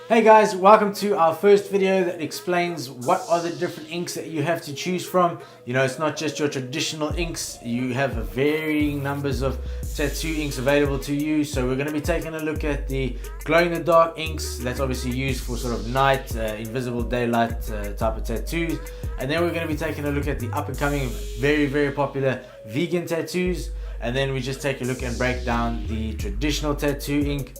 Hey guys, welcome to our first video that explains what are the different inks that you have to choose from. You know, it's not just your traditional inks. You have varying numbers of tattoo inks available to you. So we're going to be taking a look at the glow-in-the-dark inks. That's obviously used for sort of night, invisible daylight type of tattoos. And then we're going to be taking a look at the up-and-coming, very popular vegan tattoos. And then we just take a look and break down the traditional tattoo ink,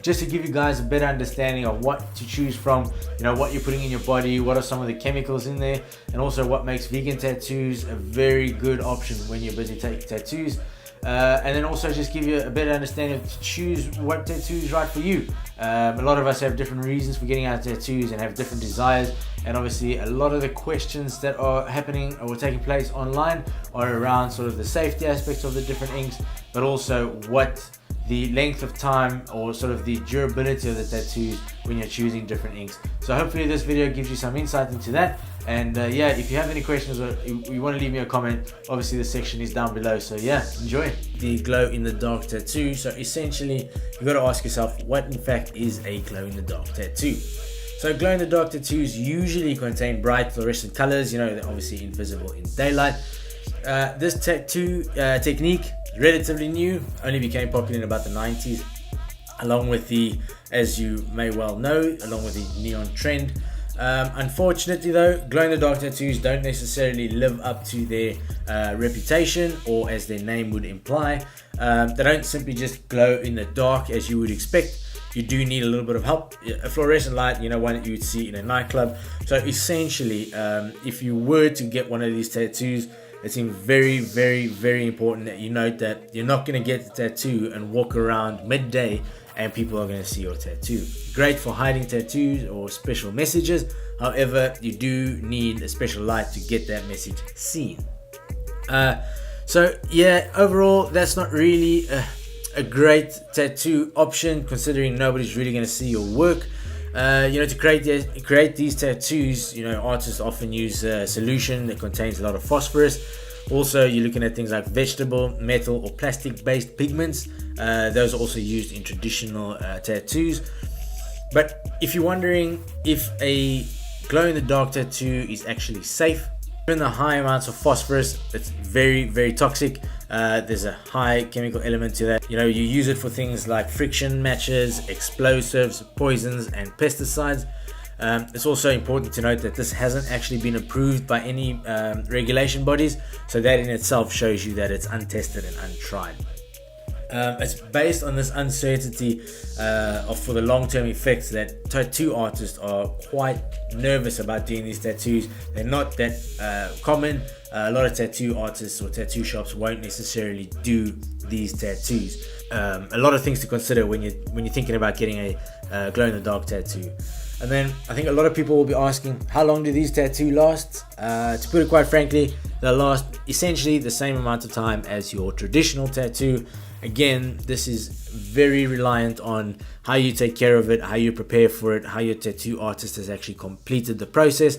just to give you guys a better understanding of what to choose from, you know, what you're putting in your body, what are some of the chemicals in there, and also what makes vegan tattoos a very good option when you're busy taking tattoos. And then also just give you a better understanding of to choose what tattoo is right for you. A lot of us have different reasons for getting our tattoos and have different desires, and obviously a lot of the questions that are happening or taking place online are around sort of the safety aspects of the different inks, but also what the length of time or sort of the durability of the tattoos when you're choosing different inks. So hopefully this video gives you some insight into that. And yeah, if you have any questions or you want to leave me a comment, obviously the section is down below. So yeah, enjoy. The glow-in-the-dark tattoo. So essentially you've got to ask yourself, what in fact is a glow-in-the-dark tattoo? So glow-in-the-dark tattoos usually contain bright fluorescent colors. You know, they're obviously invisible in daylight. This tattoo technique, relatively new, only became popular in about the 90s, along with the, as you may well know, along with the neon trend. Unfortunately though, glow-in-the-dark tattoos don't necessarily live up to their reputation, or as their name would imply. They don't simply just glow in the dark as you would expect. You do need a little bit of help. A fluorescent light, you know, one that you would see in a nightclub. So essentially, if you were to get one of these tattoos, it's very important that you note that you're not going to get the tattoo and walk around midday and people are going to see your tattoo. Great for hiding tattoos or special messages. However, you do need a special light to get that message seen. So yeah, overall, that's not really a great tattoo option, considering nobody's really going to see your work. You know, to create these tattoos, you know, artists often use a solution that contains a lot of phosphorus. Also, you're looking at things like vegetable, metal, or plastic-based pigments. Those are also used in traditional tattoos. But if you're wondering if a glow-in-the-dark tattoo is actually safe, given the high amounts of phosphorus, it's very toxic. There's a high chemical element to that. You know, you use it for things like friction matches, explosives, poisons, and pesticides. It's also important to note that this hasn't actually been approved by any regulation bodies, so that in itself shows you that it's untested and untried. It's based on this uncertainty for the long-term effects that tattoo artists are quite nervous about doing these tattoos. They're not that common. A lot of tattoo artists or tattoo shops won't necessarily do these tattoos. A lot of things to consider when you're thinking about getting a glow-in-the-dark tattoo. And then I think a lot of people will be asking, how long do these tattoos last? To put it quite frankly, they'll last essentially the same amount of time as your traditional tattoo. Again, this is very reliant on how you take care of it, how you prepare for it, how your tattoo artist has actually completed the process.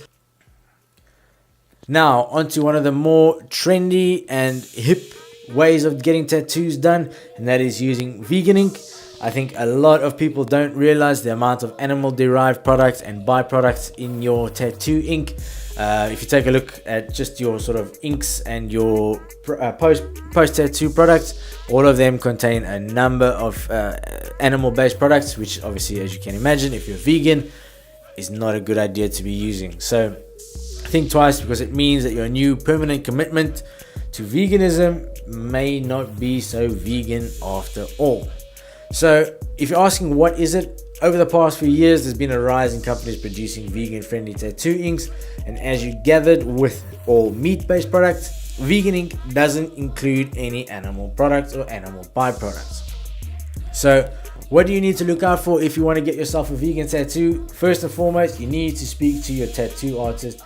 Now, onto one of the more trendy and hip ways of getting tattoos done, and that is using vegan ink. I think a lot of people don't realize the amount of animal-derived products and byproducts in your tattoo ink. If you take a look at just your sort of inks and your post-tattoo products, all of them contain a number of animal-based products, which obviously, as you can imagine, if you're vegan, is not a good idea to be using. So think twice, because it means that your new permanent commitment to veganism may not be so vegan after all. So if you're asking what is it, over the past few years there's been a rise in companies producing vegan friendly tattoo inks, and as you gathered with all meat-based products, vegan ink doesn't include any animal products or animal byproducts. So what do you need to look out for if you want to get yourself a vegan tattoo? First and foremost, you need to speak to your tattoo artist,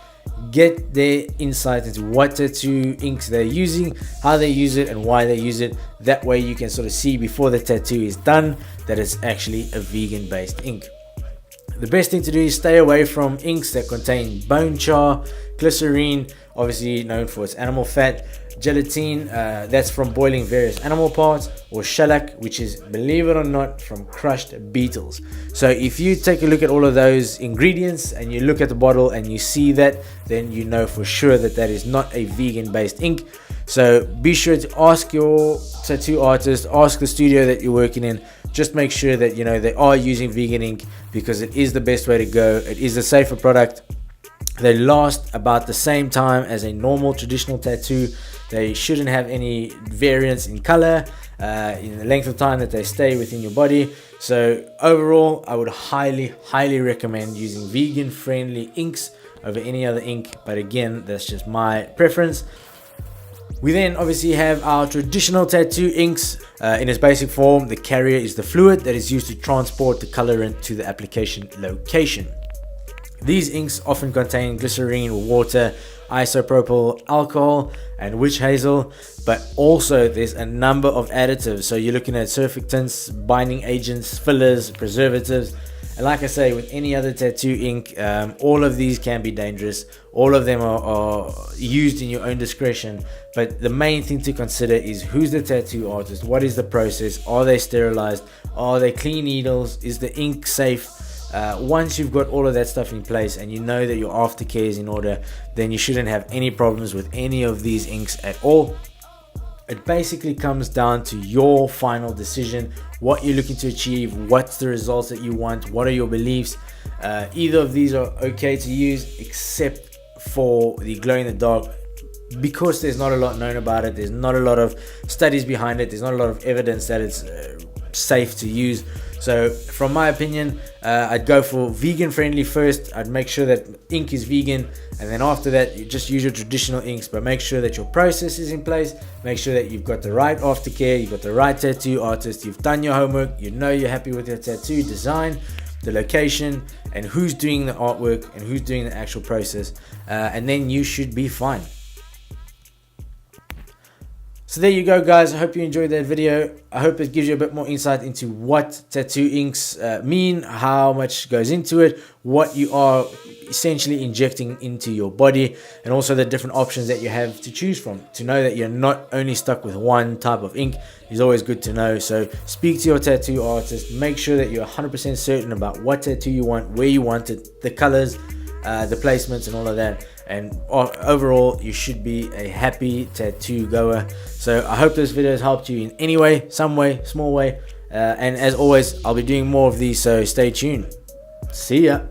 get their insight into what tattoo inks they're using, how they use it, and why they use it. That way you can sort of see before the tattoo is done that it's actually a vegan based ink. the best thing to do is stay away from inks that contain bone char, glycerine, obviously known for its animal fat, gelatine, that's from boiling various animal parts, or shellac, which is, believe it or not, from crushed beetles. So if you take a look at all of those ingredients and you look at the bottle and you see that, then you know for sure that that is not a vegan based ink. So be sure to ask your tattoo artist, ask the studio that you're working in, just make sure that you know they are using vegan ink, because it is the best way to go. It is a safer product. They last about the same time as a normal traditional tattoo. They shouldn't have any variance in color, in the length of time that they stay within your body. So overall, I would highly recommend using vegan friendly inks over any other ink. But again, that's just my preference. We then obviously have our traditional tattoo inks. In its basic form, the carrier is the fluid that is used to transport the colorant to the application location. These inks often contain glycerine, water, isopropyl alcohol, and witch hazel, but also there's a number of additives. So you're looking at surfactants, binding agents, fillers, preservatives. And like I say, with any other tattoo ink, all of these can be dangerous. All of them are used in your own discretion. But the main thing to consider is who's the tattoo artist, what is the process, are they sterilized, are they clean needles, is the ink safe? Once you've got all of that stuff in place and you know that your aftercare is in order, then you shouldn't have any problems with any of these inks at all. It basically comes down to your final decision, what you're looking to achieve, what's the results that you want, what are your beliefs. Either of these are okay to use except for the glow in the dark, because there's not a lot known about it, there's not a lot of studies behind it, there's not a lot of evidence that it's safe to use. So from my opinion, I'd go for vegan friendly first. I'd make sure that ink is vegan, and then after that you just use your traditional inks, but make sure that your process is in place, make sure that you've got the right aftercare, you've got the right tattoo artist, you've done your homework, you know you're happy with your tattoo design, the location, and who's doing the artwork and who's doing the actual process, and then you should be fine. So there you go, guys. I hope you enjoyed that video. I hope it gives you a bit more insight into what tattoo inks mean, how much goes into it, what you are essentially injecting into your body, and also the different options that you have to choose from. To know that you're not only stuck with one type of ink is always good to know. So speak to your tattoo artist. Make sure that you're 100% certain about what tattoo you want, where you want it, the colors, the placements, and all of that. And overall, you should be a happy tattoo goer. So I hope this video has helped you in any way, some way, small way. And as always, I'll be doing more of these, so stay tuned. See ya.